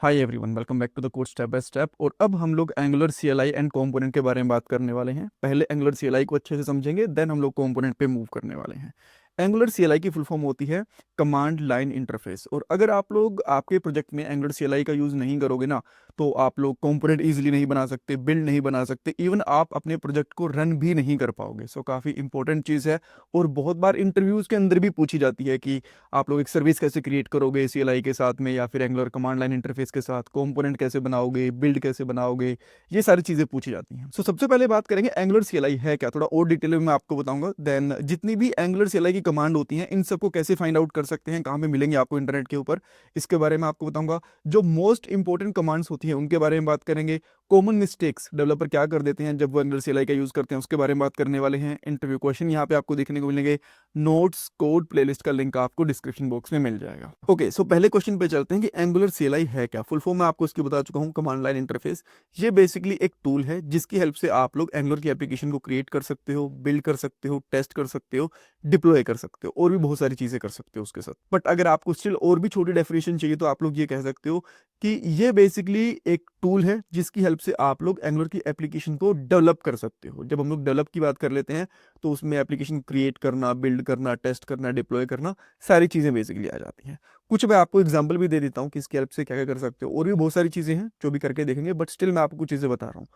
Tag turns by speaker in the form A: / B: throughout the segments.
A: Hi everyone, welcome back to the course step by step. और अब हम लोग एंगुलर सीएलआई एंड कंपोनेंट के बारे में बात करने वाले हैं। पहले एंगुलर सीएलआई को अच्छे से समझेंगे, देन हम लोग कंपोनेंट पे मूव करने वाले हैं। एंगुलर सीएलआई की फुल फॉर्म होती है कमांड लाइन इंटरफेस। और अगर आप लोग आपके प्रोजेक्ट में एंगुलर सीएलआई का यूज़ नहीं करोगे ना, तो आप लोग कंपोनेंट इजीली नहीं बना सकते, बिल्ड नहीं बना सकते, इवन आप अपने प्रोजेक्ट को रन भी नहीं कर पाओगे। सो काफ़ी इंपॉर्टेंट चीज़ है और बहुत बार इंटरव्यूज़ के अंदर भी पूछी जाती है कि आप लोग एक सर्विस कैसे क्रिएट करोगे सीएलआई के साथ में, या फिर एंगुलर कमांड लाइन इंटरफेस के साथ कंपोनेंट कैसे बनाओगे, बिल्ड कैसे बनाओगे। ये सारी चीज़ें पूछी जाती हैं। सो सबसे पहले बात करेंगे एंगुलर सीएलआई है क्या, थोड़ा और डिटेल में मैं आपको बताऊंगा। देन जितनी भी एंगुलर सीएलआई की कमांड होती हैं, इन सबको कैसे फाइंड आउट कर सकते हैं, कहाँ पे मिलेंगे आपको इंटरनेट के ऊपर, इसके बारे में आपको बताऊंगा। जो मोस्ट इंपॉर्टेंट कमांड्स होती हैं उनके बारे में बात करेंगे। कॉमन मिस्टेक्स डेवलपर क्या कर देते हैं जब वो एंगुलर सीएलआई का यूज़ करते हैं, उसके बारे में बात करने वाले हैं। इंटरव्यू क्वेश्चन यहाँ पे आपको देखने को मिलेंगे। नोट्स कोड प्लेलिस्ट का लिंक आपको डिस्क्रिप्शन बॉक्स में मिल जाएगा। ओके, सो पहले क्वेश्चन पे चलते हैं कि एंगुलर सीएलआई है क्या। फुल फॉर्म मैं आपको इसकी बता चुका हूँ, कमांड लाइन इंटरफेस। ये बेसिकली एक टूल है जिसकी हेल्प से आप लोग एंगुलर की एप्लीकेशन को क्रिएट कर सकते हो, बिल्ड कर सकते हो, टेस्ट कर सकते हो, डिप्लॉय कर सकते हो, और भी बहुत सारी चीजें कर सकते हो उसके साथ। बट अगर आपको स्टिल और भी छोटी डेफिनेशन चाहिए तो आप लोग ये कह सकते हो कि ये बेसिकली एक टूल है जिसकी हेल्प से आप लोग एंगुलर की एप्लीकेशन को डेवलप कर सकते हो। जब हम लोग डेवलप की बात कर लेते हैं तो उसमें एप्लीकेशन क्रिएट करना, बिल्ड करना, टेस्ट करना, डिप्लॉय करना, सारी चीज़ें बेसिकली आ जाती हैं। कुछ मैं आपको एग्जांपल भी दे देता हूँ कि इसकी हेल्प से क्या क्या कर सकते हो, और भी बहुत सारी चीज़ें हैं जो भी करके देखेंगे, बट स्टिल मैं आपको कुछ चीज़ें बता रहा हूँ।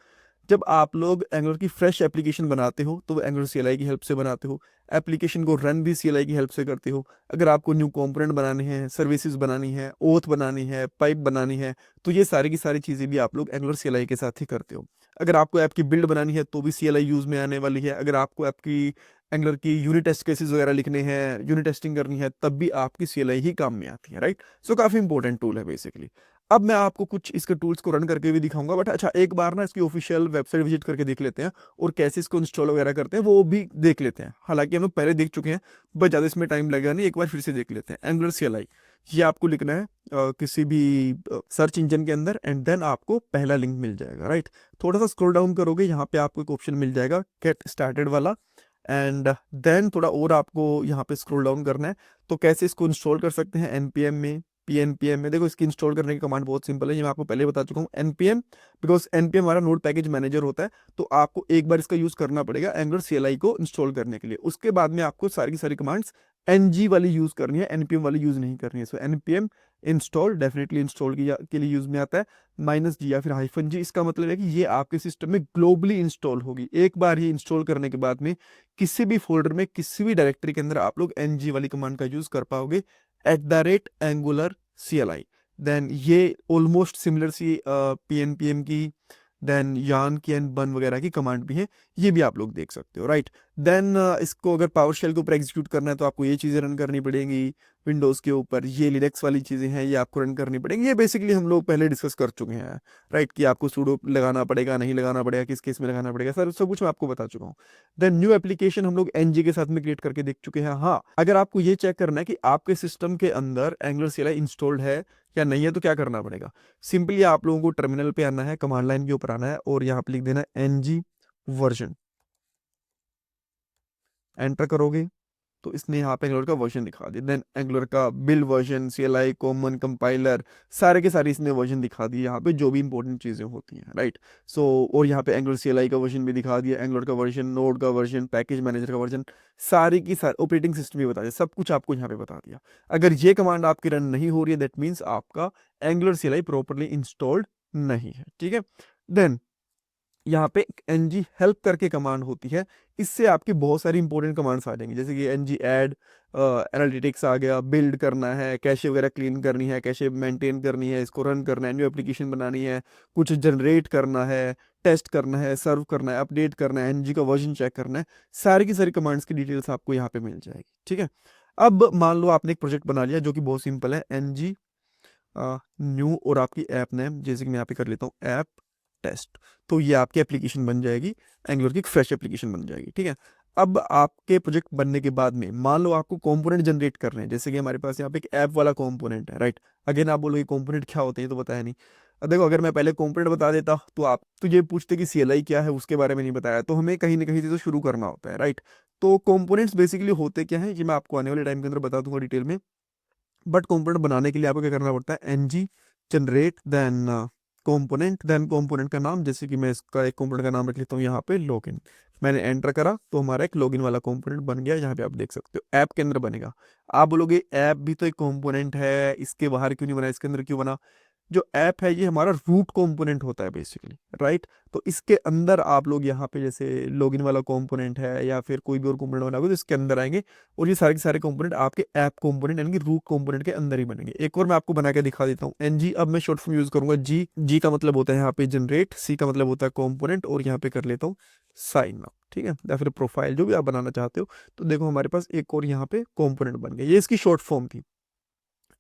A: जब आप लोग एंगुलर की फ्रेश एप्लीकेशन बनाते हो तो वो एंगुलर सीएलआई की हेल्प से बनाते हो। एप्लीकेशन को रन भी सीएलआई की हेल्प से करते हो। अगर आपको न्यू कंपोनेंट बनाने हैं, सर्विसेज बनानी है, ओथ बनानी है, पाइप बनानी है, तो ये सारी की सारी चीज़ें भी आप लोग एंगुलर सीएलआई के साथ ही करते हो। अगर आपको ऐप की बिल्ड बनानी है तो भी सीएलआई यूज में आने वाली है। अगर आपको ऐप की एंगुलर की यूनिट टेस्ट केसेस वगैरह लिखने हैं, यूनिट टेस्टिंग करनी है, तब भी आपकी सीएलआई ही काम में आती है, राइट। सो काफ़ी इंपॉर्टेंट टूल है बेसिकली। अब मैं आपको कुछ इसके टूल्स को रन करके भी दिखाऊंगा, बट अच्छा एक बार ना इसकी ऑफिशियल वेबसाइट विजिट करके देख लेते हैं और कैसे इसको इंस्टॉल वगैरह करते हैं वो भी देख लेते हैं। हालांकि हम लोग पहले देख चुके हैं, बट ज़्यादा इसमें टाइम लगेगा नहीं, एक बार फिर से देख लेते हैं। एंगुलर सीएलआई ये आपको लिखना है किसी भी सर्च इंजन के अंदर, एंड देन आपको पहला लिंक मिल जाएगा, राइट। थोड़ा सा स्क्रॉल डाउन करोगे, यहाँ पे आपको एक ऑप्शन मिल जाएगा गेट स्टार्टेड वाला, एंड देन थोड़ा और आपको यहाँ पे स्क्रॉल डाउन करना है। तो कैसे इसको इंस्टॉल कर सकते हैं एनपीएम में, पीएनपीएम में। देखो इसकी इंस्टॉल करने की कमांड बहुत सिंपल है, ये मैं आपको पहले बता चुका हूँ। एनपीएम, बिकॉज एनपीएम हमारा नोड पैकेज मैनेजर होता है, तो आपको एक बार इसका यूज करना पड़ेगा एंगुलर सीएलआई को इंस्टॉल करने के लिए। उसके बाद में आपको सारी की सारी कमांड्स एनजी वाली यूज करनी है, एनपीएम वाली यूज नहीं करनी है। सो एनपीएम इंस्टॉल डेफिनेटली इंस्टॉल के लिए यूज में आता है। -G या फिर -G, इसका मतलब है कि ये आपके सिस्टम में ग्लोबली इंस्टॉल होगी। एक बार ये इंस्टॉल करने के बाद में किसी भी फोल्डर में, किसी भी डायरेक्टरी के अंदर आप लोग एनजी वाली कमांड का यूज कर पाओगे, @angular CLI। देन ये ऑलमोस्ट सिमिलर सी पीएनपीएम की, देन यान की एंड बन वगैरह की कमांड भी है, ये भी आप लोग देख सकते हो, राइट। देन इसको अगर पावर शेल के ऊपर एग्जीक्यूट करना है तो आपको ये चीज़ें रन करनी पड़ेंगी। विंडोज़ के ऊपर ये लिनक्स वाली चीज़ें हैं, ये आपको रन करनी पड़ेंगी। ये बेसिकली हम लोग पहले डिस्कस कर चुके हैं, राइट, कि आपको सूडो लगाना पड़ेगा, नहीं लगाना पड़ेगा, किस केस में लगाना पड़ेगा, सर सब कुछ मैं आपको बता चुका हूँ। देन न्यू एप्लीकेशन हम लोग एनजी के साथ में क्रिएट करके देख चुके हैं। हाँ, अगर आपको ये चेक करना है कि आपके सिस्टम के अंदर एंगुलर सीएलआई इंस्टॉल्ड है या नहीं है, तो क्या करना पड़ेगा। सिंपली आप लोगों को टर्मिनल पे आना है, कमांड लाइन के ऊपर आना है, और यहाँ पे लिख देना है एनजी वर्जन। एंटर करोगे तो इसने यहाँ पे एंगुलर का वर्जन दिखा दिया। देन एंगुलर का build version, CLI, common, compiler, सारे के सारे इसने वर्जन दिखा दिए यहाँ पे, जो भी इंपॉर्टेंट चीज़ें होती हैं, राइट। सो और यहाँ पे एंगुलर सीएलआई का वर्जन भी दिखा दिया, एंगुलर का वर्जन, नोड का वर्जन, पैकेज मैनेजर का वर्जन, सारी की सारी ऑपरेटिंग सिस्टम भी बता दिया, सब कुछ आपको यहाँ पे बता दिया। अगर ये कमांड आपकी रन नहीं हो रही है, दैट मीन्स आपका एंगुलर सीएलआई प्रॉपरली इंस्टॉल्ड नहीं है, ठीक है। देन यहाँ पे एनजी हेल्प करके कमांड होती है, इससे आपकी बहुत सारी इंपॉर्टेंट कमांड्स आ जाएंगी, जैसे कि एनजी ऐड, एनालिटिक्स आ गया, बिल्ड करना है, कैशे वगैरह क्लीन करनी है, कैशे मेंटेन करनी है, इसको रन करना है, न्यू एप्लीकेशन बनानी है, कुछ जनरेट करना है, टेस्ट करना है, सर्व करना है, अपडेट करना है, एनजी का वर्जन चेक करना है, सारी की सारी कमांड्स की डिटेल्स आपको यहाँ पे मिल जाएगी, ठीक है। अब मान लो आपने एक प्रोजेक्ट बना लिया जो कि बहुत सिंपल है, एनजी न्यू और आपकी ऐप नेम, जैसे कि मैं यहाँ पे कर लेता हूँ ऐप टेस्ट, तो ये आपकी एप्लीकेशन बन जाएगी, एंगुलर की एक फ्रेश एप्लीकेशन बन जाएगी, ठीक है। अब आपके प्रोजेक्ट बनने के बाद में मान लो आपको कंपोनेंट जनरेट करने हैं, जैसे कि हमारे पास यहाँ पे एक ऐप वाला कंपोनेंट है, राइट। अगेन आप बोलोगे कंपोनेंट क्या होते हैं, तो बताया नहीं। अब देखो, अगर मैं पहले कंपोनेंट बता देता तो आप तो ये पूछते कि सीएलआई क्या है, उसके बारे में नहीं बताया, तो हमें कहीं ना कहीं से तो शुरू करना होता है, राइट। तो कंपोनेंट्स बेसिकली होते क्या है, ये मैं आपको आने वाले टाइम के अंदर बता दूंगा डिटेल में। बट कंपोनेंट बनाने के लिए आपको क्या करना पड़ता है, NG generate, then component, then component का नाम, जैसे कि मैं इसका एक कंपोनेंट का नाम रख लेता हूँ यहाँ पे लॉगिन। मैंने एंटर करा तो हमारा एक लॉगिन वाला कंपोनेंट बन गया। यहाँ पे आप देख सकते हो ऐप के अंदर बनेगा। आप बोलोगे ऐप भी तो एक कंपोनेंट है, इसके बाहर क्यों नहीं बना, इसके अंदर क्यों बना? जो ऐप है ये हमारा रूट कंपोनेंट होता है बेसिकली, राइट। तो इसके अंदर आप लोग यहाँ पे जैसे लॉगिन वाला कंपोनेंट है या फिर कोई भी और कंपोनेंट बनाओगे तो इसके अंदर आएंगे, और ये सारे के सारे कंपोनेंट आपके ऐप कंपोनेंट यानी कि रूट कंपोनेंट के अंदर ही बनेंगे। एक और मैं आपको बना के दिखा देता हूँ, एनजी। अब मैं शॉर्ट फॉर्म यूज करूंगा जी। जी का मतलब होता है यहाँ पे जनरेट, सी का मतलब होता है कंपोनेंट, और यहाँ पे कर लेता हूँ साइन अप, ठीक है, या फिर प्रोफाइल, जो भी आप बनाना चाहते हो। तो देखो हमारे पास एक और यहाँ पे कंपोनेंट बन गया, ये इसकी शॉर्ट फॉर्म थी।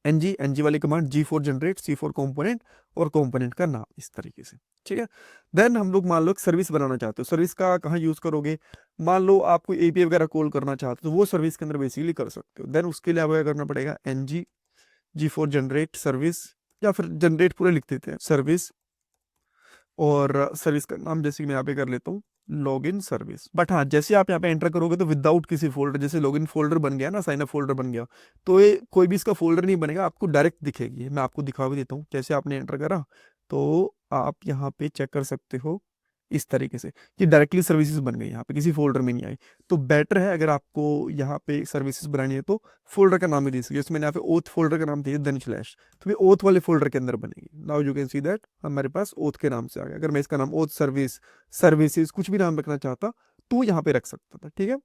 A: एनजी, एनजी वाली command, G for generate, C for component, और कंपोनेंट का नाम, इस तरीके से, ठीक है। देन हम लोग मान लो एक सर्विस बनाना चाहते हो, सर्विस का कहाँ यूज करोगे? मान लो आप कोई एपीआई वगैरह कॉल करना चाहते हो तो वो सर्विस के अंदर बेसिकली कर सकते हो। देन उसके लिए आपको क्या करना पड़ेगा? NG, G for generate service, या फिर जनरेट पूरे लिख देते हैं सर्विस, और सर्विस का नाम जैसे कि मैं यहाँ पे कर लेता हूँ लॉगिन सर्विस। बट हाँ, जैसे आप यहाँ पे एंटर करोगे तो विदाउट किसी फोल्डर, जैसे लॉगिन फोल्डर बन गया ना, साइन अप फोल्डर बन गया, तो ये कोई भी इसका फोल्डर नहीं बनेगा, आपको डायरेक्ट दिखेगी। मैं आपको दिखा भी देता हूँ, जैसे आपने एंटर करा तो आप यहाँ पे चेक कर सकते हो इस तरीके से कि डायरेक्टली सर्विसेज बन गई, यहाँ पे किसी फोल्डर में नहीं आई। तो बेटर है अगर आपको यहाँ पे सर्विसेज बनानी है तो फोल्डर का नाम ही दे सकते, जैसे मैंने यहाँ पे ओथ फोल्डर का नाम दिया देन स्लैश, तो ये ओथ वाले फोल्डर के अंदर बनेगी। Now you can see that हमारे पास ओथ के नाम से आ गया। अगर मैं इसका नाम ओथ सर्विस, सर्विसेज कुछ भी नाम रखना चाहता तो यहाँ पे रख सकता था, ठीक है।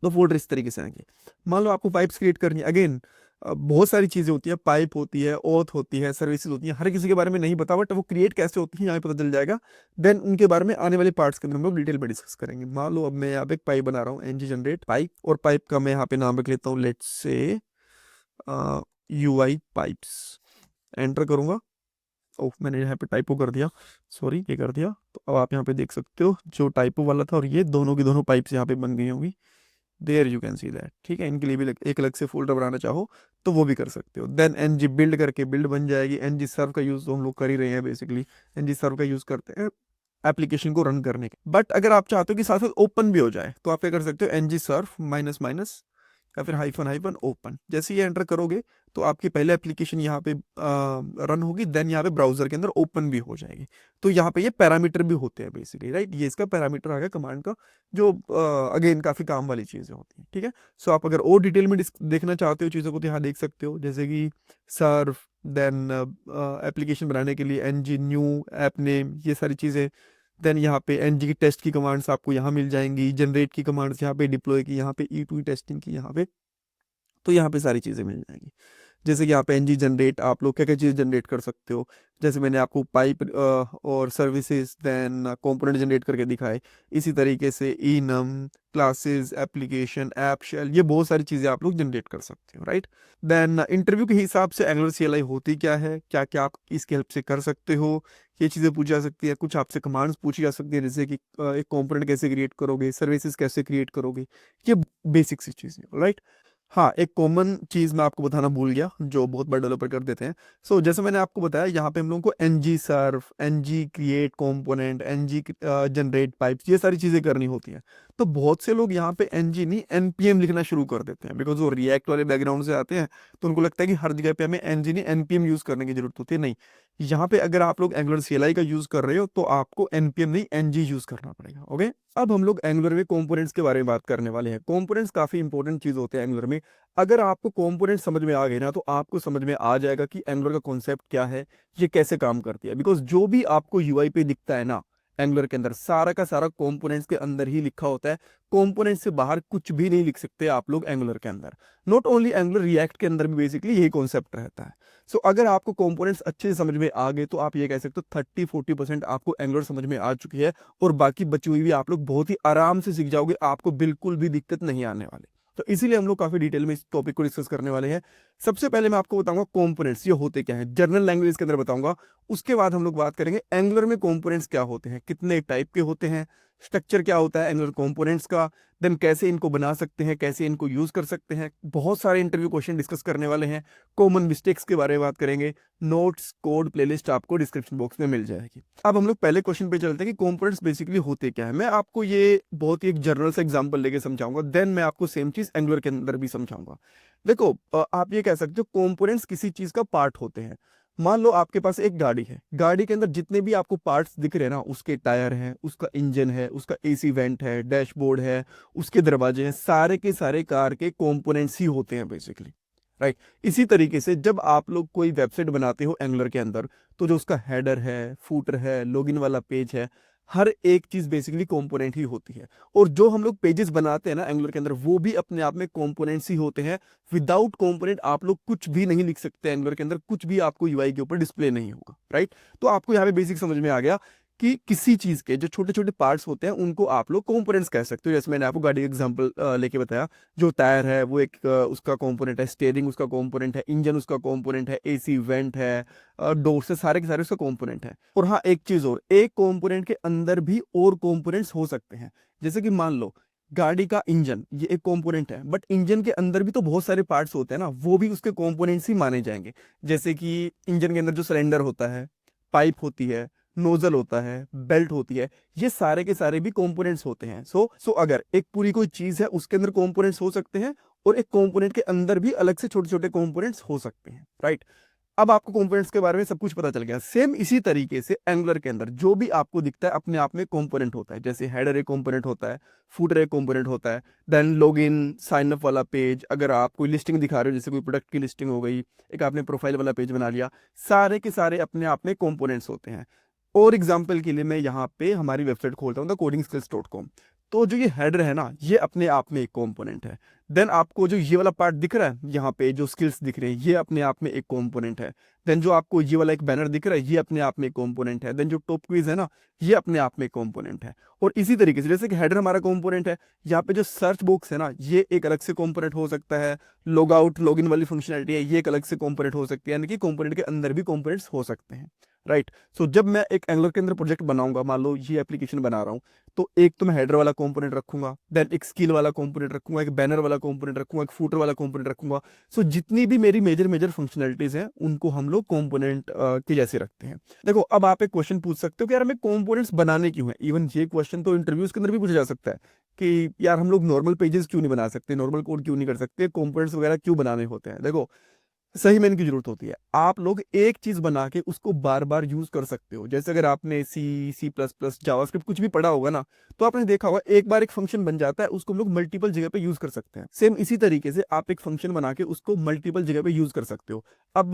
A: तो फोल्डर इस तरीके से आएंगे। मान लो आपको पाइप्स क्रिएट करनी है, अगेन बहुत सारी चीजें होती है, पाइप होती है, ओथ होती है, सर्विसेज होती है, हर किसी के बारे में नहीं पता, बट वो क्रिएट कैसे होती है यहाँ पे पता चल जाएगा। देन उनके बारे में आने वाले पार्ट्स के अंदर हम लोग डिटेल में डिस्कस करेंगे। मान लो अब मैं यहाँ पे एक पाइप बना रहा हूँ, एनजी जनरेट पाइप, और पाइप का मैं यहाँ पे नाम रख लेता हूँ let's say UI pipes. Enter करूंगा, ओह मैंने यहाँ पे टाइपो कर दिया, सॉरी ये कर दिया। तो अब आप यहाँ पे देख सकते हो जो टाइपो वाला था और ये दोनों की दोनों पाइप्स यहाँ पे बन गई होंगी। There you can see that, ठीक है। इनके लिए भी एक अलग से फोल्डर बनाना चाहो तो वो भी कर सकते हो। देन एनजी बिल्ड करके बिल्ड बन जाएगी। एनजी सर्व का यूज तो हम लोग कर ही रहे हैं बेसिकली, एनजी सर्व का यूज करते हैं एप्लीकेशन को रन करने के। बट अगर आप चाहते हो कि साथ साथ ओपन भी हो जाए तो आप क्या कर सकते हो? एनजी सर्व माइनस माइनस या फिर हाइफन हाइफन ओपन, जैसे ये एंटर करोगे तो आपकी पहले एप्लीकेशन यहाँ पे रन होगी, देन यहाँ पे ब्राउजर के अंदर ओपन भी हो जाएगी। तो यहाँ पे ये पैरामीटर भी होते हैं बेसिकली, राइट। ये इसका पैरामीटर आ गया कमांड का, जो अगेन काफी काम वाली चीजें होती हैं, ठीक है। सो आप अगर और डिटेल में देखना चाहते हो चीजों को तो यहाँ देख सकते हो, जैसे कि सर्व, देन एप्लीकेशन बनाने के लिए एनजी न्यू ऐप नेम, ये सारी चीजें। देन यहाँ पे एनजी की टेस्ट की कमांड्स आपको यहाँ मिल जाएंगी, जनरेट की कमांड्स यहाँ पे, डिप्लॉय की यहाँ पे, ई2 टेस्टिंग की यहाँ पे। तो यहाँ पे सारी चीज़ें मिल जाएंगी। जैसे कि यहाँ पे एनजी जनरेट आप लोग क्या क्या चीज़ जनरेट कर सकते हो, जैसे मैंने आपको पाइप और सर्विसेज देन कंपोनेंट जनरेट करके दिखाए, इसी तरीके से enum, classes, application, app shell, ये बहुत सारी चीज़ें आप लोग जनरेट कर सकते हो, राइट। देन इंटरव्यू के हिसाब से एंगुलर सीएलआई होती क्या है, क्या क्या आप इसकी हेल्प से कर सकते हो, ये चीज़ें पूछी जा सकती है। कुछ आपसे कमांड्स पूछी जा सकती है, जैसे कि एक कंपोनेंट कैसे क्रिएट करोगे, सर्विसेज कैसे क्रिएट करोगे, ये बेसिक सी चीज़ें, राइट। हाँ, एक कॉमन चीज मैं आपको बताना भूल गया जो बहुत बड़े डेवलपर कर देते हैं। सो जैसे मैंने आपको बताया यहाँ पे हम लोगों को ng serve, ng create component, ng generate pipes, ये सारी चीजें करनी होती हैं। तो बहुत से लोग यहाँ पे एनजी नहीं एनपीएम लिखना शुरू कर देते हैं, बिकॉज वो रिएक्ट वाले बैकग्राउंड से आते हैं, तो उनको लगता है कि हर जगह पे हमें एनजी नहीं एनपीएम यूज करने की जरूरत होती है। नहीं, यहाँ पे अगर आप लोग एंगुलर सीएलआई का यूज कर रहे हो तो आपको एनपीएम नहीं एनजी यूज करना पड़ेगा, ओके। अब हम लोग एंगुलर में कंपोनेंट्स के बारे में बात करने वाले हैं। कंपोनेंट्स काफी इंपॉर्टेंट चीज होते हैं एंगुलर में। अगर आपको कंपोनेंट समझ में आ गए ना तो आपको समझ में आ जाएगा कि एंगुलर का कॉन्सेप्ट क्या है, ये कैसे काम करती है। बिकॉज जो भी आपको यूआई पे दिखता है ना एंगुलर के अंदर, सारा का सारा कंपोनेंट्स के अंदर ही लिखा होता है। कंपोनेंट से बाहर कुछ भी नहीं लिख सकते आप लोग एंगुलर के अंदर। नॉट ओनली एंगुलर, रिएक्ट के अंदर भी बेसिकली यही कॉन्सेप्ट रहता है। सो अगर आपको कंपोनेंट्स अच्छे से समझ में आ गए तो आप ये कह सकते हो 30-40% आपको एंगुलर समझ में आ चुकी है, और बाकी बची हुई भी आप लोग बहुत ही आराम से सीख जाओगे, आपको बिल्कुल भी दिक्कत नहीं आने वाली। तो इसीलिए हम लोग काफी डिटेल में इस टॉपिक को डिस्कस करने वाले हैं। सबसे पहले मैं आपको बताऊंगा कंपोनेंट्स ये होते क्या हैं, जनरल लैंग्वेज के अंदर बताऊंगा। उसके बाद हम लोग बात करेंगे एंगुलर में कंपोनेंट्स क्या होते हैं, कितने टाइप के होते हैं, स्ट्रक्चर क्या होता है एंगुलर कंपोनेंट्स का, देन कैसे इनको बना सकते हैं, कैसे इनको यूज कर सकते हैं। बहुत सारे इंटरव्यू क्वेश्चन डिस्कस करने वाले हैं। कॉमन मिस्टेक्स के बारे में बात करेंगे। नोट्स, कोड, प्लेलिस्ट आपको डिस्क्रिप्शन बॉक्स में मिल जाएगी। अब हम लोग पहले क्वेश्चन पे चलते हैं कि कंपोनेंट्स बेसिकली होते क्या है। मैं आपको ये बहुत ही एक जनरल सा एग्जांपल लेके समझाऊंगा, देन मैं आपको सेम चीज एंगुलर के अंदर भी समझाऊंगा। देखो आप ये कह सकते हो कंपोनेंट्स किसी चीज का पार्ट होते हैं। मान लो आपके पास एक गाड़ी है, गाड़ी के अंदर जितने भी आपको पार्ट्स दिख रहे हैं ना, उसके टायर हैं, उसका इंजन है, उसका एसी वेंट है, डैशबोर्ड है, उसके दरवाजे हैं, सारे के सारे कार के कंपोनेंट्स ही होते हैं बेसिकली, राइट। इसी तरीके से जब आप लोग कोई वेबसाइट बनाते हो एंगुलर के अंदर, तो जो उसका हेडर है, फूटर है, लॉगिन वाला पेज है, हर एक चीज बेसिकली कंपोनेंट ही होती है। और जो हम लोग पेजेस बनाते हैं ना एंगुलर के अंदर, वो भी अपने आप में कंपोनेंट्स ही होते हैं। विदाउट कंपोनेंट आप लोग कुछ भी नहीं लिख सकते एंगुलर के अंदर, कुछ भी आपको यूआई के ऊपर डिस्प्ले नहीं होगा, राइट। तो आपको यहाँ पे बेसिक समझ में आ गया कि किसी चीज के जो छोटे छोटे पार्ट्स होते हैं उनको आप लोग कंपोनेंट्स कह सकते हो। जैसे मैंने आपको गाड़ी का एग्जांपल लेके बताया, जो टायर है वो एक उसका कंपोनेंट है, स्टीयरिंग उसका कंपोनेंट है, इंजन उसका कंपोनेंट है, एसी वेंट है, डोर से सारे के सारे उसका कंपोनेंट है। और हाँ, एक चीज और, एक कंपोनेंट के अंदर भी और कंपोनेंट्स हो सकते हैं। जैसे कि मान लो गाड़ी का इंजन, ये एक कंपोनेंट है, बट इंजन के अंदर भी तो बहुत सारे पार्ट्स होते हैं ना, वो भी उसके कंपोनेंट्स ही माने जाएंगे। जैसे कि इंजन के अंदर जो सिलेंडर होता है, पाइप होती है, नोजल होता है, बेल्ट होती है, ये सारे के सारे भी कंपोनेंट्स होते हैं। सो अगर एक पूरी कोई चीज है उसके अंदर कंपोनेंट्स हो सकते हैं, और एक कंपोनेंट के अंदर भी अलग से छोटे छोटे कंपोनेंट्स हो सकते हैं, राइट। अब आपको कंपोनेंट्स के बारे में सब कुछ पता चल गया। सेम इसी तरीके से एंगुलर के अंदर जो भी आपको दिखता है अपने आप में कंपोनेंट होता है। जैसे हेडर एक कंपोनेंट होता है, फूटर एक कंपोनेंट होता है, देन लॉगिन साइन अप वाला पेज, अगर आप कोई लिस्टिंग दिखा रहे हो, जैसे कोई प्रोडक्ट की लिस्टिंग हो गई, एक आपने प्रोफाइल वाला पेज बना लिया, सारे के सारे अपने आप में कंपोनेंट्स होते हैं। और एग्जाम्पल के लिए मैं यहाँ पे हमारी वेबसाइट खोलता हूँ codingskills.com। तो जो ये हेडर है ना, ये अपने आप में एक कंपोनेंट है। देन आपको जो ये वाला पार्ट दिख रहा है यहाँ पे, जो स्किल्स दिख रहे हैं, ये अपने आप में एक कंपोनेंट है। देन जो आपको ये वाला एक बैनर दिख रहा है, ये अपने आप में एक कंपोनेंट है। देन जो टॉप क्विज है ना, ये अपने आप में एक कंपोनेंट है। और इसी तरीके से जैसे कि हेडर हमारा कंपोनेंट है, यहाँ पे जो सर्च बॉक्स है ना, ये एक अलग से कंपोनेंट हो सकता है। लॉग आउट लॉगिन वाली फंक्शनलिटी है, ये एक अलग से कंपोनेंट हो सकती है। यानी कि कंपोनेंट के अंदर भी कंपोनेंट्स हो सकते हैं, राइट। सो जब मैं एक एंगुलर के अंदर प्रोजेक्ट बनाऊंगा, मान लो ये एप्लीकेशन बना रहा हूँ, तो एक तो मैं हेडर वाला कंपोनेंट रखूंगा, देन एक स्किल वाला कंपोनेंट रखूंगा, एक बैनर वाला कंपोनेंट रखूंगा, एक फूटर वाला कंपोनेंट रखूंगा। सो जितनी भी मेरी मेजर मेजर फंक्शनलिटीज हैं उनको हम लोग कंपोनेंट के जैसे रखते हैं। देखो, अब आप एक क्वेश्चन पूछ सकते हो कि यार हमें कंपोनेंट्स बनाने क्यों है। इवन ये क्वेश्चन तो इंटरव्यूज के अंदर भी पूछा जा सकता है कि यार हम लोग नॉर्मल पेजेस क्यों नहीं बना सकते, नॉर्मल कोड क्यों नहीं कर सकते, कंपोनेंट्स वगैरह क्यों बनाने होते हैं। देखो, सही में इनकी जरूरत होती है। आप लोग एक चीज बना के उसको बार बार यूज कर सकते हो। जैसे अगर आपने सी प्लस प्लस जावास्क्रिप्ट कुछ भी पढ़ा होगा ना, तो आपने देखा होगा एक बार एक फंक्शन बन जाता है, उसको हम लोग मल्टीपल जगह पे यूज कर सकते हैं। सेम इसी तरीके से आप एक फंक्शन बना के उसको मल्टीपल जगह पे यूज कर सकते हो। अब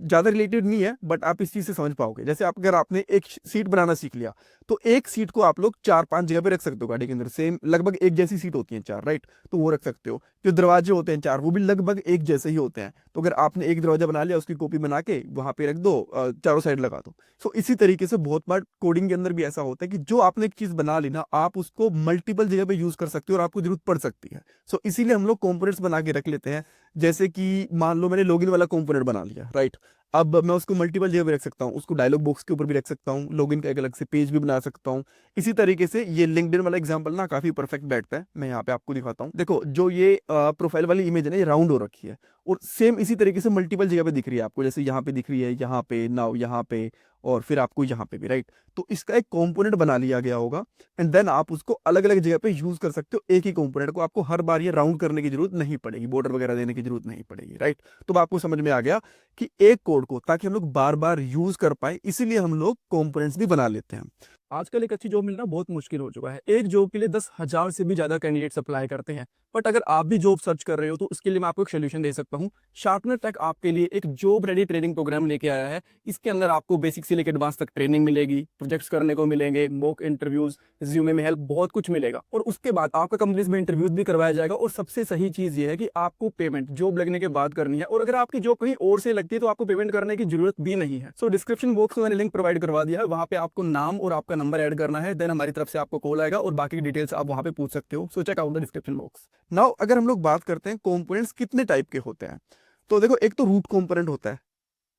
A: ज्यादा रिलेटेड नहीं है, बट आप इस चीज से समझ पाओगे। जैसे आप अगर आपने एक सीट बनाना सीख लिया, तो एक सीट को आप लोग 4-5 जगह पे रख सकते हो गाड़ी के अंदर। सेम लगभग एक जैसी सीट होती है 4, राइट, तो वो रख सकते हो। जो दरवाजे होते हैं 4, वो भी लगभग एक जैसे ही होते हैं। तो अगर आपने एक दरवाजा बना लिया, उसकी कॉपी बना के वहां पे रख दो, चारों साइड लगा दो। सो इसी तरीके से बहुत बार कोडिंग के अंदर भी ऐसा होता है कि जो आपने एक चीज बना ली ना, आप उसको मल्टीपल जगह पे यूज कर सकते हो और आपको जरूरत पड़ सकती है। सो इसीलिए हम लोग कंपोनेंट्स बना के रख लेते हैं। जैसे कि मान लो मैंने लॉगिन वाला कंपोनेंट बना लिया, राइट। अब मैं उसको मल्टीपल जगह पे रख सकता हूँ, उसको डायलॉग बॉक्स के ऊपर भी रख सकता हूँ, लॉगिन का एक अलग से पेज भी बना सकता हूँ। इसी तरीके से ये लिंक्डइन वाला एग्जांपल ना काफी परफेक्ट बैठता है। मैं यहाँ पे आपको दिखाता हूँ। देखो, जो ये प्रोफाइल वाली इमेज है ना, ये राउंड हो रखी है, और सेम इसी तरीके से मल्टीपल जगह पे दिख रही है आपको। जैसे यहाँ पे दिख रही है, यहाँ पे, नाउ यहाँ पे, और फिर आपको यहाँ पे भी, राइट। तो इसका एक कंपोनेंट बना लिया गया होगा, एंड देन आप उसको अलग अलग जगह पे यूज कर सकते हो। एक ही कंपोनेंट को आपको हर बार ये राउंड करने की जरूरत नहीं पड़ेगी, बॉर्डर वगैरह देने की जरूरत नहीं पड़ेगी, राइट। तो अब आपको समझ में आ गया कि एक कोड को ताकि हम लोग बार बार यूज कर पाए, इसीलिए हम लोग कंपोनेंट्स भी बना लेते हैं। आजकल एक अच्छी जॉब मिलना बहुत मुश्किल हो चुका है। एक जॉब के लिए 10,000 से भी ज्यादा कैंडिडेट्स अप्लाई करते हैं। बट अगर आप भी जॉब सर्च कर रहे हो, तो उसके लिए मैं आपको एक सोल्यूशन दे सकता हूँ। शार्पनर टेक आपके लिए एक जॉब रेडी ट्रेनिंग प्रोग्राम लेके आया है। इसके अंदर आपको बेसिक से लेकर एडवांस तक ट्रेनिंग मिलेगी, प्रोजेक्ट्स करने को मिलेंगे, मॉक इंटरव्यूज, रिज्यूमे में हेल्प, बहुत कुछ मिलेगा। और उसके बाद आपका कंपनीज में इंटरव्यूज भी करवाया जाएगा। और सबसे सही चीज ये है कि आपको पेमेंट जॉब लगने के बाद करनी है, और अगर आपकी जॉब कहीं और से लगती है तो आपको पेमेंट करने की जरूरत भी नहीं है। सो डिस्क्रिप्शन बॉक्स में मैंने लिंक प्रोवाइड करवा दिया है, वहां पे आपको नाम और आपका नंबर ऐड करना है, देन हमारी तरफ से आपको कॉल आएगा और बाकी डिटेल्स आप वहां पे पूछ सकते हो। So check out the description box. Now अगर हम लोग बात करते हैं कंपोनेंट्स कितने टाइप के होते हैं, तो देखो, एक तो रूट कंपोनेंट होता है।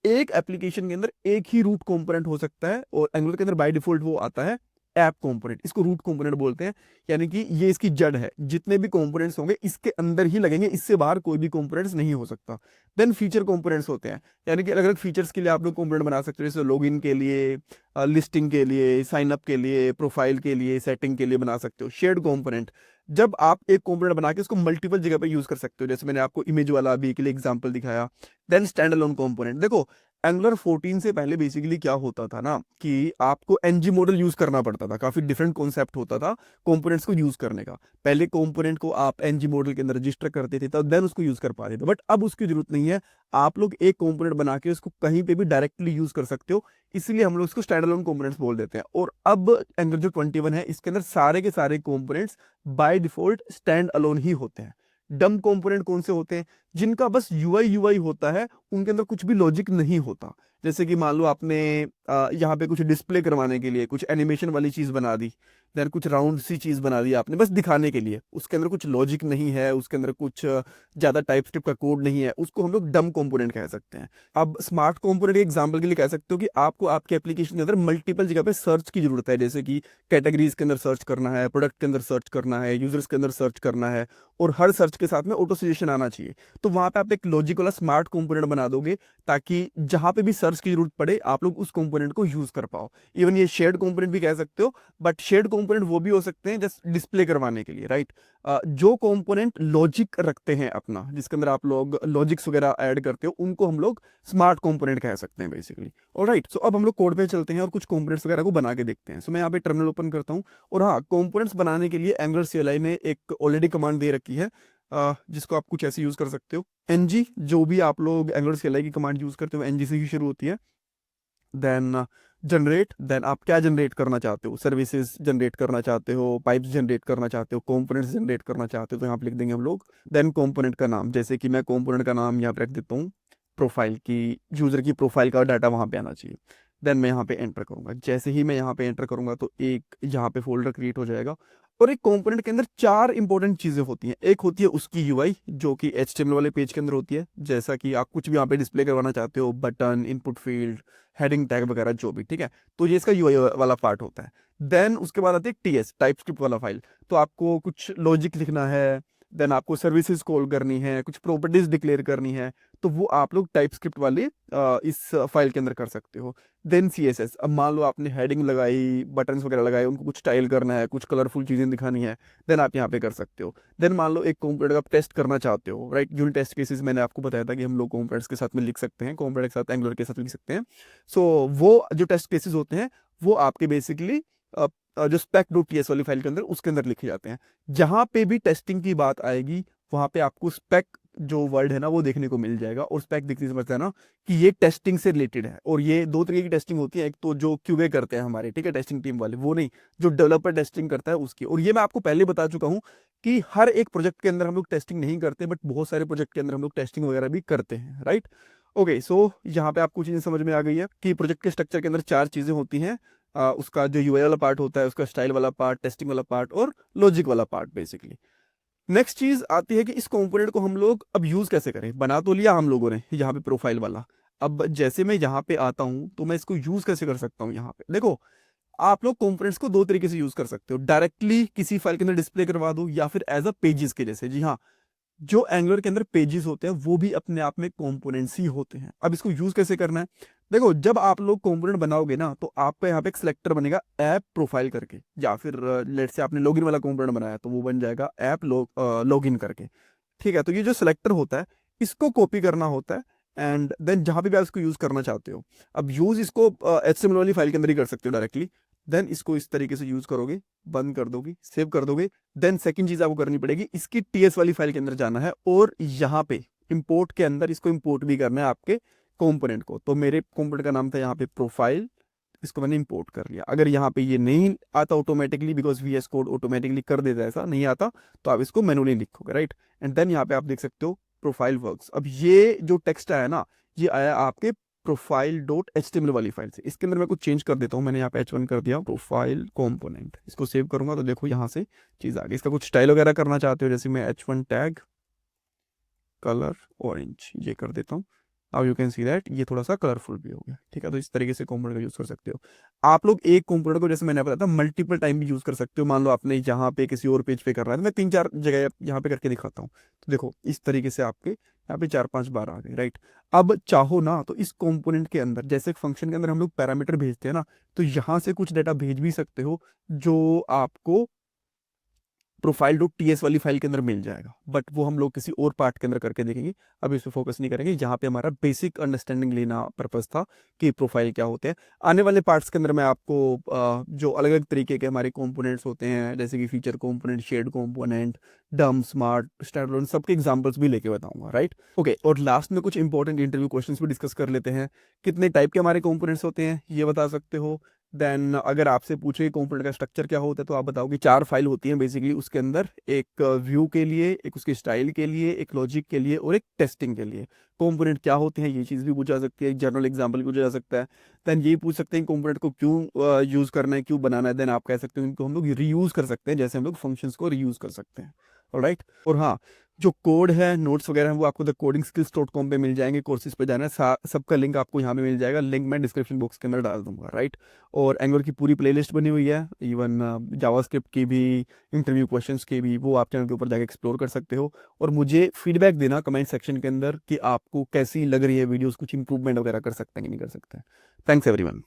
A: एक एप्लीकेशन के अंदर एक ही रूट कंपोनेंट हो सकता है, और एंगुलर के अंदर बाय डिफॉल्ट वो आता है ऐप कंपोनेंट। इसको रूट कंपोनेंट बोलते हैं, यानी कि ये इसकी जड़ है। जितने भी कंपोनेंट्स होंगे इसके अंदर ही लगेंगे, इससे बाहर कोई भी कंपोनेंट्स नहीं हो सकता। देन फीचर कंपोनेंट्स होते हैं, यानी कि अलग अलग फीचर्स के लिए आप लोग कंपोनेंट बना सकते हो। जैसे लॉगिन के लिए, लिस्टिंग के लिए, साइन अप के लिए, प्रोफाइल के लिए, सेटिंग के लिए बना सकते हो। शेयर्ड कंपोनेंट, जब आप एक कंपोनेंट बना के उसको मल्टीपल जगह पे यूज कर सकते हो, जैसे मैंने आपको इमेज वाला अभी के लिए एग्जांपल दिखाया। देन स्टैंड अलोन कंपोनेंट, देखो एंगुलर 14 से पहले बेसिकली क्या होता था ना कि आपको एनजी मॉडल यूज करना पड़ता था, काफी डिफरेंट कॉन्सेप्ट होता था कंपोनेंट्स को यूज करने का। पहले कंपोनेंट को आप एनजी मॉडल के अंदर रजिस्टर करते थे तब देन उसको यूज कर पाते थे, बट अब उसकी जरूरत नहीं है। आप लोग एक कंपोनेंट बना के उसको कहीं पे भी डायरेक्टली यूज कर सकते हो, इसलिए हम लोग इसको स्टैंड अलोन कंपोनेंट्स बोल देते हैं। और अब एंगुलर जो 21 है इसके अंदर सारे के सारे components by default stand alone he होते हैं। डम कंपोनेंट कौन से होते हैं? जिनका बस यूआई यूआई होता है, उनके अंदर कुछ भी लॉजिक नहीं होता। जैसे कि मान लो आपने यहाँ पे कुछ डिस्प्ले करवाने के लिए कुछ एनिमेशन वाली चीज बना दी, देन कुछ राउंड सी चीज बना दी आपने बस दिखाने के लिए, उसके अंदर कुछ लॉजिक नहीं है, उसके अंदर कुछ ज्यादा टाइप स्क्रिप्ट का कोड नहीं है, उसको हम लोग डम कंपोनेंट कह सकते हैं। अब स्मार्ट कंपोनेंट के एग्जांपल के लिए कह सकते हो कि आपको आपके एप्लीकेशन के अंदर मल्टीपल जगह पे सर्च की जरूरत है, जैसे कि कैटेगरीज के अंदर सर्च करना है, प्रोडक्ट के अंदर सर्च करना है, यूजर्स के अंदर सर्च करना है, और हर सर्च के साथ में ऑटो सजेशन आना चाहिए। तो वहां पे आप एक लॉजिक वाला स्मार्ट कंपोनेंट बना दोगे ताकि जहां पे भी सर्च की जरूरत पड़े आप लोग उस कंपोनेंट को यूज कर पाओ। इवन ये शेयर्ड कंपोनेंट भी कह सकते हो, बट शेयर्ड कंपोनेंट वो भी हो सकते हैं जस्ट डिस्प्ले करवाने के लिए, राइट। जो कंपोनेंट लॉजिक रखते हैं अपना, जिसके अंदर आप लोग लॉजिक्स वगैरह ऐड करते हो, उनको हम लोग स्मार्ट कंपोनेंट कह सकते हैं बेसिकली। ऑलराइट, सो अब हम लोग कोड पे चलते हैं और कुछ कंपोनेंट्स वगैरह को बना के देखते हैं। सो मैं यहाँ पे टर्मिनल ओपन करता हूँ, और हाँ, कंपोनेंट्स बनाने के लिए एंगुलर सीएलआई ने एक ऑलरेडी कमांड दे रखी है, जिसको आप कुछ ऐसे यूज कर सकते हो। एनजी, जो भी आप लोग एंगुलर सीएलआई की कमांड यूज करते हो एनजी से ही शुरू होती है। देन जनरेट, देन आप क्या जनरेट करना चाहते हो, सर्विसेज जनरेट करना चाहते हो, पाइप्स जनरेट करना चाहते हो, कंपोनेंट्स जनरेट करना चाहते हो, तो यहाँ पे लिख देंगे हम लोग। देन कंपोनेंट का नाम, जैसे कि मैं कंपोनेंट का नाम यहाँ पे रख देता हूँ प्रोफाइल की, यूजर की प्रोफाइल का डाटा वहां पे आना चाहिए। देन मैं यहाँ पे एंटर करूंगा, जैसे ही मैं यहाँ पे एंटर करूंगा तो एक यहाँ पे फोल्डर क्रिएट हो जाएगा। और एक कंपोनेंट के अंदर चार इंपॉर्टेंट चीजें होती हैं। एक होती है उसकी यूआई, जो कि एचटीएमएल वाले पेज के अंदर होती है, जैसा कि आप कुछ भी यहाँ पे डिस्प्ले करवाना चाहते हो, button, input field, heading tag वगैरह जो भी, ठीक है। तो ये इसका यूआई वाला पार्ट होता है। देन उसके बाद आती है टीएस, टाइप स्क्रिप्ट वाला फाइल। तो आपको कुछ लॉजिक लिखना है, देन आपको सर्विसेज कॉल करनी है, कुछ प्रॉपर्टीज डिक्लेयर करनी है, तो वो आप लोग टाइप स्क्रिप्ट वाले इस फाइल के अंदर कर सकते हो। देन सीएसएस, अब मान लो आपने हेडिंग लगाई, बटन्स वगैरह लगाए, उनको कुछ स्टाइल करना है, कुछ कलरफुल चीजें दिखानी है, देन आप यहाँ पे कर सकते हो। देन मान लो एक कंपोनेंट का आप टेस्ट करना चाहते हो, राइट। यूनिट टेस्ट केसेस मैंने आपको बताया था कि हम लोग कंपोनेंट्स के साथ में लिख सकते हैं, कंपोनेंट के साथ एंगुलर के साथ लिख सकते हैं। सो वो जो टेस्ट केसेस होते हैं वो आपके बेसिकली जो स्पेक डॉट टीएस वाली फाइल के अंदर उसके अंदर लिखे जाते हैं। जहां पे भी टेस्टिंग की बात आएगी वहां पे आपको स्पेक जो वर्ड है ना वो देखने को मिल जाएगा। और स्पेक दिखने से समझता है ना कि ये टेस्टिंग से रिलेटेड है। और ये दो तरीके की टेस्टिंग होती है, एक तो जो क्यूए करते हैं हमारे, ठीक है, टेस्टिंग टीम वाले, वो नहीं, जो डेवलपर टेस्टिंग करता है उसकी। और ये मैं आपको पहले बता चुका हूँ कि हर एक प्रोजेक्ट के अंदर हम लोग टेस्टिंग नहीं करते, बट बहुत सारे प्रोजेक्ट के अंदर हम लोग टेस्टिंग वगैरह भी करते हैं, राइट। ओके, सो यहाँ पे आपको चीजें समझ में आ गई है कि प्रोजेक्ट के स्ट्रक्चर के अंदर चार चीजें होती हैं। उसका जो यूआई वाला पार्ट होता है, उसका स्टाइल वाला पार्ट, टेस्टिंग वाला पार्ट, और लॉजिक वाला पार्ट बेसिकली। नेक्स्ट चीज आती है कि इस कंपोनेंट को हम लोग अब यूज कैसे करें। बना तो लिया हम लोगों ने यहाँ पे प्रोफाइल वाला, अब जैसे मैं यहाँ पे आता हूँ तो मैं इसको यूज कैसे कर सकता हूँ। यहाँ पे देखो, आप लोग कंपोनेंट्स को दो तरीके से यूज कर सकते हो, डायरेक्टली किसी फाइल के अंदर डिस्प्ले करवा दो, या फिर एज अ पेजेस के जैसे। जी हाँ, जो एंगुलर के अंदर पेजेस होते हैं वो भी अपने आप में कंपोनेंट्स ही होते हैं। अब इसको यूज कैसे करना है, देखो, जब आप लोग कंपोनेंट बनाओगे ना तो आपका यहाँ पे एक सिलेक्टर बनेगा ऐप प्रोफाइल करके, या फिर लेट से आपने लॉगिन वाला कंपोनेंट बनाया तो वो बन जाएगा ऐप लॉगिन करके, ठीक है। तो ये जो सिलेक्टर होता है इसको कॉपी करना होता है, एंड देन जहां पे भी आप इसको यूज करना चाहते हो, अब यूज इसको एचटीएमएल वाली फाइल के अंदर ही कर सकते हो डायरेक्टली। देन इसको इस तरीके से यूज करोगे, बंद कर दोगे, सेव कर दोगे। देन सेकंड चीज आपको करनी पड़ेगी, इसकी टीएस वाली फाइल के अंदर जाना है, और यहाँ पे इंपोर्ट के अंदर इसको इंपोर्ट भी करना है आपके कंपोनेंट को। तो मेरे कंपोनेंट का नाम था यहाँ पे प्रोफाइल, इसको मैंने इंपोर्ट कर लिया। अगर यहाँ पे ये नहीं आता automatically, because VS code automatically कर देता है, ऐसा नहीं आता, तो आप इसको मैनुअली लिखोगे, राइट। एंड देन यहाँ पे आप देख सकते हो प्रोफाइल वर्क्स। अब ये जो टेक्स्ट आया ना, ये आया आपके प्रोफाइल डॉट एचटीएमएल वाली फाइल से। इसके अंदर मैं कुछ चेंज कर देता हूँ, मैंने यहाँ पे H1 कर दिया, प्रोफाइल कंपोनेंट। इसको सेव करूंगा तो देखो यहाँ से चीज आ गई। इसका कुछ स्टाइल वगैरह करना चाहते हो, जैसे मैं H1 टैग कलर ऑरेंज ये कर देता हूँ। अब यू कैन सी दैट ये थोड़ा सा कलरफुल भी हो गया, ठीक है। तो इस तरीके से कंपोनेंट का यूज कर सकते हो आप लोग। एक कंपोनेंट को, जैसे मैंने बताया था, मल्टीपल टाइम भी यूज कर सकते हो। मान लो आपने यहाँ पे किसी और पेज पे कर रहा है, तो मैं 3-4 जगह यहाँ पे करके दिखाता हूँ। तो देखो इस तरीके से आपके यहाँ पे 4-5 बार आ गए, राइट। अब चाहो ना तो इस कंपोनेंट के अंदर, जैसे फंक्शन के अंदर हम लोग पैरामीटर भेजते हैं ना, तो यहाँ से कुछ डाटा भेज भी सकते हो जो आपको प्रोफाइल डॉट टीएस वाली फाइल के अंदर मिल जाएगा, बट वो हम लोग किसी और पार्ट के अंदर करके देखेंगे, अभी इस पर फोकस नहीं करेंगे। जहाँ पे हमारा बेसिक अंडरस्टैंडिंग लेना पर्पस था कि प्रोफाइल क्या होते हैं। आने वाले पार्ट्स के अंदर मैं आपको जो अलग अलग तरीके के हमारे कंपोनेंट्स होते हैं, जैसे कि फीचर कंपोनेंट, शेड कंपोनेंट, डम, स्मार्ट, स्टैंडअलोन, सबके एग्जांपल्स भी लेके बताऊंगा, राइट। ओके, और लास्ट में कुछ इंपॉर्टेंट इंटरव्यू क्वेश्चंस भी डिस्कस कर लेते हैं। कितने टाइप के हमारे कंपोनेंट्स होते हैं ये बता सकते हो। देन अगर आपसे पूछे कंपोनेंट का स्ट्रक्चर क्या होता है तो आप बताओगे 4 फाइल होती हैं बेसिकली उसके अंदर, एक व्यू के लिए, एक उसके स्टाइल के लिए, एक लॉजिक के लिए और एक टेस्टिंग के लिए। कंपोनेंट क्या होते हैं ये चीज़ भी पूछा सकती है, एक जनरल एग्जांपल भी पूछा जा सकता है। देन ये पूछ सकते हैं कंपोनेंट को क्यों यूज़ करना है, क्यों बनाना है। देन आप कह सकते हो इनको हम लोग रीयूज़ कर सकते हैं, जैसे हम लोग फंक्शंस को रीयूज़ कर सकते हैं, ऑलराइट। और हाँ, जो कोड है, नोट्स वगैरह हैं, वो आपको thecodingskills.com पे मिल जाएंगे, कोर्सेज पे जाना है, सबका लिंक आपको यहाँ पे मिल जाएगा, लिंक मैं डिस्क्रिप्शन बॉक्स के अंदर डाल दूंगा, राइट। और एंगुलर की पूरी प्लेलिस्ट बनी हुई है, इवन जावास्क्रिप्ट की भी, इंटरव्यू क्वेश्चंस की भी, वो आप चैनल के ऊपर जाकर एक्सप्लोर कर सकते हो। और मुझे फीडबैक देना कमेंट सेक्शन के अंदर कि आपको कैसी लग रही है वीडियोस, कुछ इंप्रूवमेंट वगैरह कर सकते हैं कि नहीं कर सकते हैं। Thanks everyone.